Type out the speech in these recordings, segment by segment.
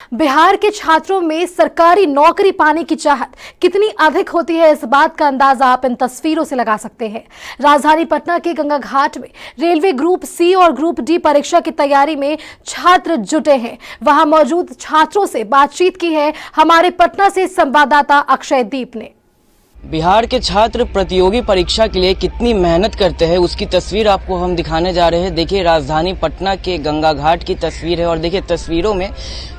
बिहार के छात्रों में सरकारी नौकरी पाने की चाहत कितनी अधिक होती है, इस बात का अंदाजा आप इन तस्वीरों से लगा सकते हैं। राजधानी पटना के गंगा घाट में रेलवे ग्रुप सी और ग्रुप डी परीक्षा की तैयारी में छात्र जुटे हैं। वहां मौजूद छात्रों से बातचीत की है हमारे पटना से संवाददाता अक्षय दीप ने। बिहार के छात्र प्रतियोगी परीक्षा के लिए कितनी मेहनत करते हैं उसकी तस्वीर आपको हम दिखाने जा रहे हैं। देखिए, राजधानी पटना के गंगा घाट की तस्वीर है और देखिए तस्वीरों में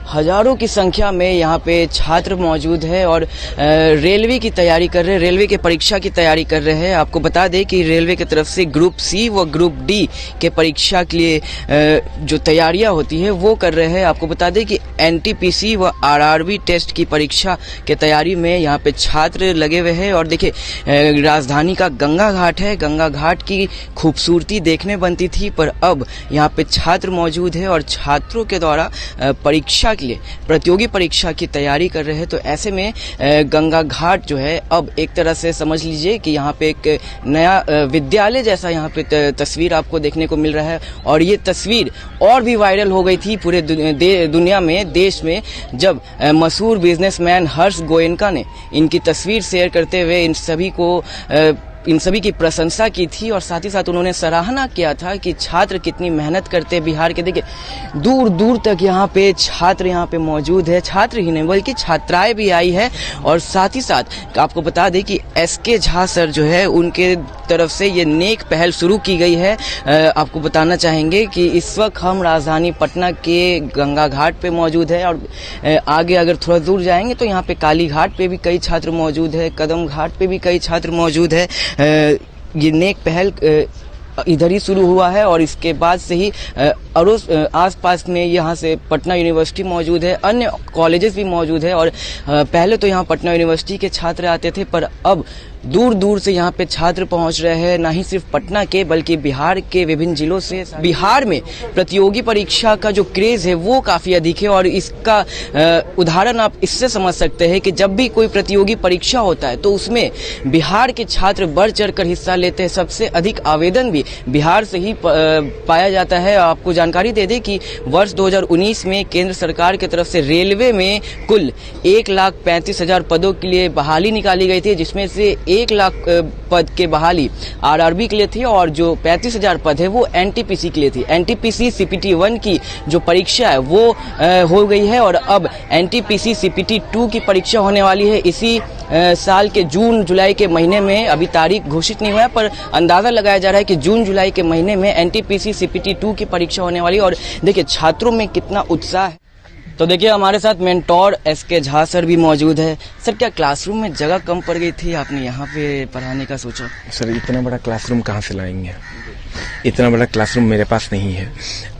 हजारों की संख्या में यहाँ पे छात्र मौजूद है और रेलवे की तैयारी कर रहे हैं, रेलवे के परीक्षा की तैयारी कर रहे हैं। आपको बता दें कि रेलवे की तरफ से ग्रुप सी व ग्रुप डी के परीक्षा के लिए जो तैयारियां होती है वो कर रहे हैं। आपको बता दें कि एनटीपीसी व आरआरबी टेस्ट की परीक्षा के तैयारी में यहाँ पे छात्र लगे हुए हैं। और देखिए, राजधानी का गंगा घाट है, गंगा घाट की खूबसूरती देखने बनती थी, पर अब यहाँ पे छात्र मौजूद है और छात्रों के द्वारा परीक्षा के लिए प्रतियोगी परीक्षा की तैयारी कर रहे हैं। तो ऐसे में गंगा घाट जो है अब एक तरह से समझ लीजिए कि यहाँ पे एक नया विद्यालय जैसा यहाँ पे तस्वीर आपको देखने को मिल रहा है। और ये तस्वीर और भी वायरल हो गई थी पूरे दुनिया में, देश में, जब मशहूर बिजनेसमैन हर्ष गोयनका ने इनकी तस्वीर शेयर करते हुए इन सभी की प्रशंसा की थी और साथ ही साथ उन्होंने सराहना किया था कि छात्र कितनी मेहनत करते हैं बिहार के। देखिए, दूर दूर तक यहाँ पे छात्र यहाँ पे मौजूद है, छात्र ही नहीं बल्कि छात्राएं भी आई है। और साथ ही साथ आपको बता दें कि एसके झा सर जो है उनके तरफ से ये नेक पहल शुरू की गई है। आपको बताना चाहेंगे कि इस वक्त हम राजधानी पटना के गंगा घाट पे मौजूद है और आगे अगर थोड़ा दूर जाएंगे तो यहाँ पे काली घाट पे भी कई छात्र मौजूद है, कदम घाट पे भी कई छात्र मौजूद है। ये नेक पहल इधर ही शुरू हुआ है और इसके बाद से ही आसपास में यहाँ से पटना यूनिवर्सिटी मौजूद है, अन्य कॉलेजेस भी मौजूद है। और पहले तो यहाँ पटना यूनिवर्सिटी के छात्र आते थे, पर अब दूर दूर से यहाँ पे छात्र पहुँच रहे हैं, ना ही सिर्फ पटना के बल्कि बिहार के विभिन्न जिलों से। बिहार में प्रतियोगी परीक्षा का जो क्रेज है वो काफ़ी अधिक है और इसका उदाहरण आप इससे समझ सकते हैं कि जब भी कोई प्रतियोगी परीक्षा होता है तो उसमें बिहार के छात्र बढ़ चढ़ कर हिस्सा लेते हैं। सबसे अधिक आवेदन भी बिहार से ही पाया जाता है। आपको जानकारी दे दें कि वर्ष 2019 में केंद्र सरकार की तरफ से रेलवे में कुल 1,35,000 पदों के लिए बहाली निकाली गई थी, जिसमें से 1 लाख पद के बहाली आरआरबी के लिए थी और जो 35,000 पद है वो एनटीपीसी के लिए थी। एनटीपीसी सीपीटी 1 की जो परीक्षा है वो हो गई है और अब एनटीपीसी सीपीटी 2 की परीक्षा होने वाली है इसी साल के जून जुलाई के महीने में। अभी तारीख घोषित नहीं हुआ है, पर अंदाजा लगाया जा रहा है कि जून जुलाई के महीने में एनटीपीसी सीपीटी 2 की परीक्षा होने वाली है। और देखिए छात्रों में कितना उत्साह है। तो देखिए, हमारे साथ मेंटोर एसके झा सर भी मौजूद है। सर, क्या क्लासरूम में जगह कम पड़ गई थी, आपने यहाँ पे पढ़ाने का सोचा? सर, इतना बड़ा क्लासरूम कहाँ से लाएंगे? इतना बड़ा क्लासरूम मेरे पास नहीं है,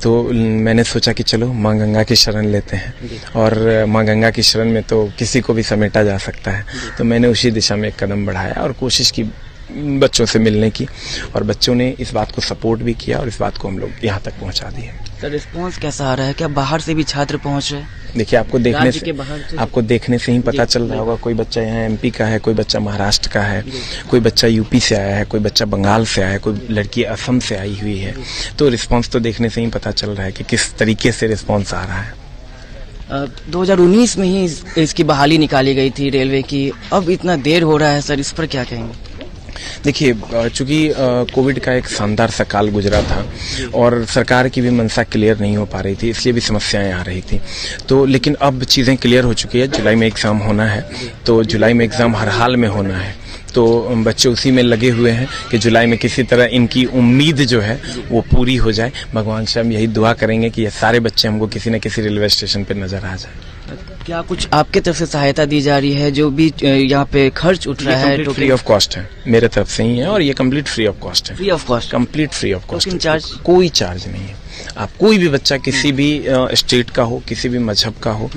तो मैंने सोचा कि चलो माँ गंगा की शरण लेते हैं और माँ गंगा की शरण में तो किसी को भी समेटा जा सकता है। तो मैंने उसी दिशा में एक कदम बढ़ाया और कोशिश की बच्चों से मिलने की, और बच्चों ने इस बात को सपोर्ट भी किया और इस बात को हम लोग यहाँ तक पहुँचा दिए। सर, रिस्पांस कैसा आ रहा है? क्या बाहर से भी छात्र पहुँच रहे हैं? देखिए, आपको देखने से ही पता चल रहा होगा। कोई बच्चा यहाँ एमपी का है, कोई बच्चा महाराष्ट्र का है, कोई बच्चा यूपी से आया है, कोई बच्चा बंगाल से आया है, कोई लड़की असम से आई हुई है। तो रिस्पांस तो देखने से ही पता चल रहा है कि किस तरीके से रिस्पांस आ रहा है। 2019 में ही इसकी बहाली निकाली गई थी रेलवे की, अब इतना देर हो रहा है सर, इस पर क्या कहेंगे? देखिए, चूंकि कोविड का एक शानदार सा काल गुजरा था और सरकार की भी मंशा क्लियर नहीं हो पा रही थी, इसलिए भी समस्याएं आ रही थी। तो लेकिन अब चीज़ें क्लियर हो चुकी है। जुलाई में एग्ज़ाम होना है, तो जुलाई में एग्ज़ाम हर हाल में होना है। तो बच्चे उसी में लगे हुए हैं कि जुलाई में किसी तरह इनकी उम्मीद जो है वो पूरी हो जाए। भगवान से हम यही दुआ करेंगे कि ये सारे बच्चे हमको किसी न किसी रेलवे स्टेशन पर नजर आ जाए। क्या कुछ आपके तरफ से सहायता दी जा रही है? जो भी यहाँ पे खर्च उठ रहा है तो फ्री ऑफ कॉस्ट है, मेरे तरफ से ही है और ये कंप्लीट फ्री ऑफ कॉस्ट है। Free of cost? Complete free of cost. कोई चार्ज नहीं है। आप कोई भी बच्चा किसी भी स्टेट का हो, किसी भी मजहब का हो,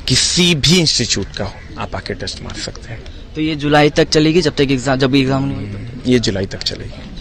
किसी भी इंस्टीट्यूट का हो, आप आके टेस्ट मार सकते हैं। तो ये जुलाई तक चलेगी, जब एग्जाम नहीं होगा? ये जुलाई तक चलेगी।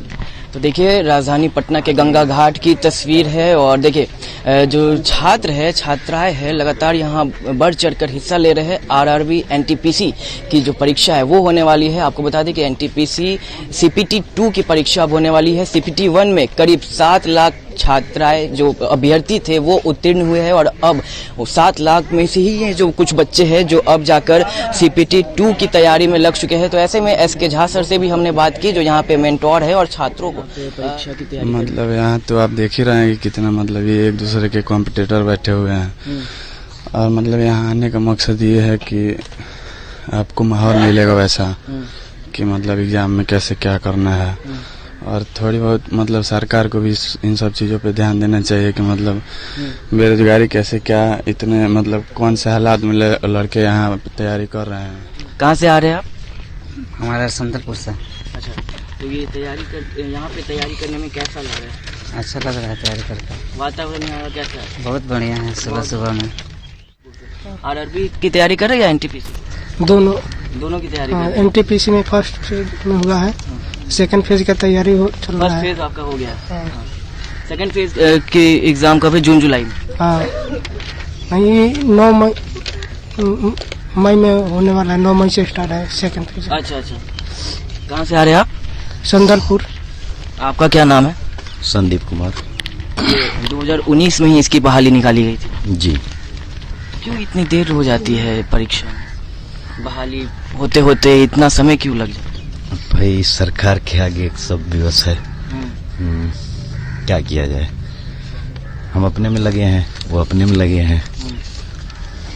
तो देखिए, राजधानी पटना के गंगा घाट की तस्वीर है और देखिए जो छात्र है, छात्राएं है, लगातार यहाँ बढ़ चढ़कर हिस्सा ले रहे हैं। आरआरबी एनटीपीसी की जो परीक्षा है वो होने वाली है। आपको बता दें कि एनटीपीसी सीपीटी 2 की परीक्षा अब होने वाली है। सीपीटी 1 में करीब 7 लाख छात्राएं जो अभ्यर्थी थे वो उत्तीर्ण हुए हैं और अब 7 लाख में से ही ये जो कुछ बच्चे हैं जो अब जाकर CPT 2 की तैयारी में लग चुके हैं। तो ऐसे में SK झा सर से भी हमने बात की जो यहाँ पे मेंटोर है और छात्रों को परीक्षा की तैयारी मतलब यहाँ तो आप देख ही रहे हैं कि कितना मतलब ये एक दूसरे के कॉम्पिटिटर बैठे हुए हैं और मतलब यहाँ आने का मकसद ये है कि आपको माहौल मिलेगा वैसा कि मतलब एग्जाम में कैसे क्या करना है और थोड़ी बहुत मतलब सरकार को भी इन सब चीज़ों पे ध्यान देना चाहिए कि मतलब बेरोजगारी कैसे क्या इतने मतलब कौन से हालात में लड़के यहाँ तैयारी कर रहे हैं। कहाँ से आ रहे हैं आप? हमारा संदलपुर से। अच्छा, तो ये यहाँ पे तैयारी करने में कैसा लग रहा है? अच्छा लग रहा है तैयारी करके। वातावरण यहाँ का कैसा है? बहुत बढ़िया है। सुबह सुबह में RRB की तैयारी कर रहे हैं या NTPC? दोनों की तैयारी कर रहे हैं। NTPC में फर्स्ट फेज में हुआ है, सेकंड फेज का तैयारी चल रहा है। फर्स्ट फेज आपका हो गया है, सेकंड फेज के एग्जाम कब है? जून जुलाई में? हाँ, नहीं 9 मई में होने वाला है। 9 मई से स्टार्ट है सेकंड फेज। अच्छा, कहाँ से आ रहे हैं आप? संदलपुर। आपका क्या नाम है? संदीप कुमार। 2019 में ही इसकी बहाली निकाली गई थी जी। क्यों इतनी देर हो जाती है परीक्षा में? बहाली होते होते इतना समय क्यों लग जाता है? भाई सरकार के आगे सब विवश है। क्या किया जाए, हम अपने में लगे हैं, वो अपने में लगे हैं।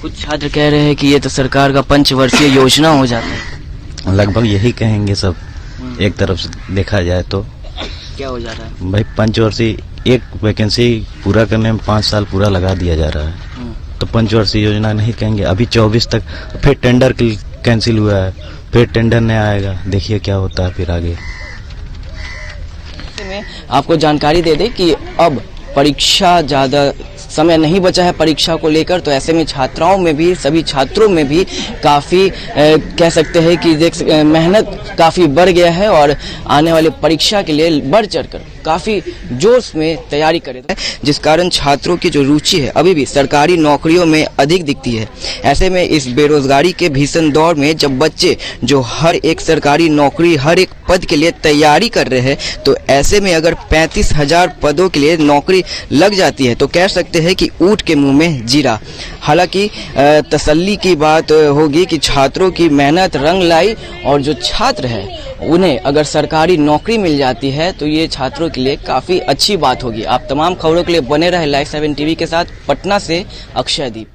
कुछ छात्र कह रहे हैं कि ये तो सरकार का पंचवर्षीय योजना हो जाता है। लगभग यही कहेंगे सब। एक तरफ से देखा जाए तो क्या हो जाता है भाई, पंचवर्षीय एक वैकेंसी पूरा करने में 5 साल पूरा लगा दिया जा रहा है, तो पंचवर्षीय योजना नहीं कहेंगे। अभी 24 तक फिर टेंडर कैंसिल हुआ है, फिर टेंडर नहीं आएगा, देखिए क्या होता है फिर आगे। में आपको जानकारी दे दें कि अब परीक्षा ज़्यादा समय नहीं बचा है परीक्षा को लेकर, तो ऐसे में छात्राओं में भी, सभी छात्रों में भी काफ़ी कह सकते हैं कि मेहनत काफ़ी बढ़ गया है और आने वाले परीक्षा के लिए बढ़ चढ़कर काफ़ी जोश में तैयारी कर रहे हैं, जिस कारण छात्रों की जो रुचि है अभी भी सरकारी नौकरियों में अधिक दिखती है। ऐसे में इस बेरोजगारी के भीषण दौर में जब बच्चे जो हर एक सरकारी नौकरी, हर एक पद के लिए तैयारी कर रहे हैं, तो ऐसे में अगर 35,000 पदों के लिए नौकरी लग जाती है तो कह सकते हैं कि ऊँट के मुंह में जीरा। हालांकि तसल्ली की बात होगी कि छात्रों की मेहनत रंग लाई और जो छात्र है उन्हें अगर सरकारी नौकरी मिल जाती है तो ये छात्रों के लिए काफ़ी अच्छी बात होगी। आप तमाम खबरों के लिए बने रहे लाइव 7 टीवी के साथ। पटना से अक्षय दीप।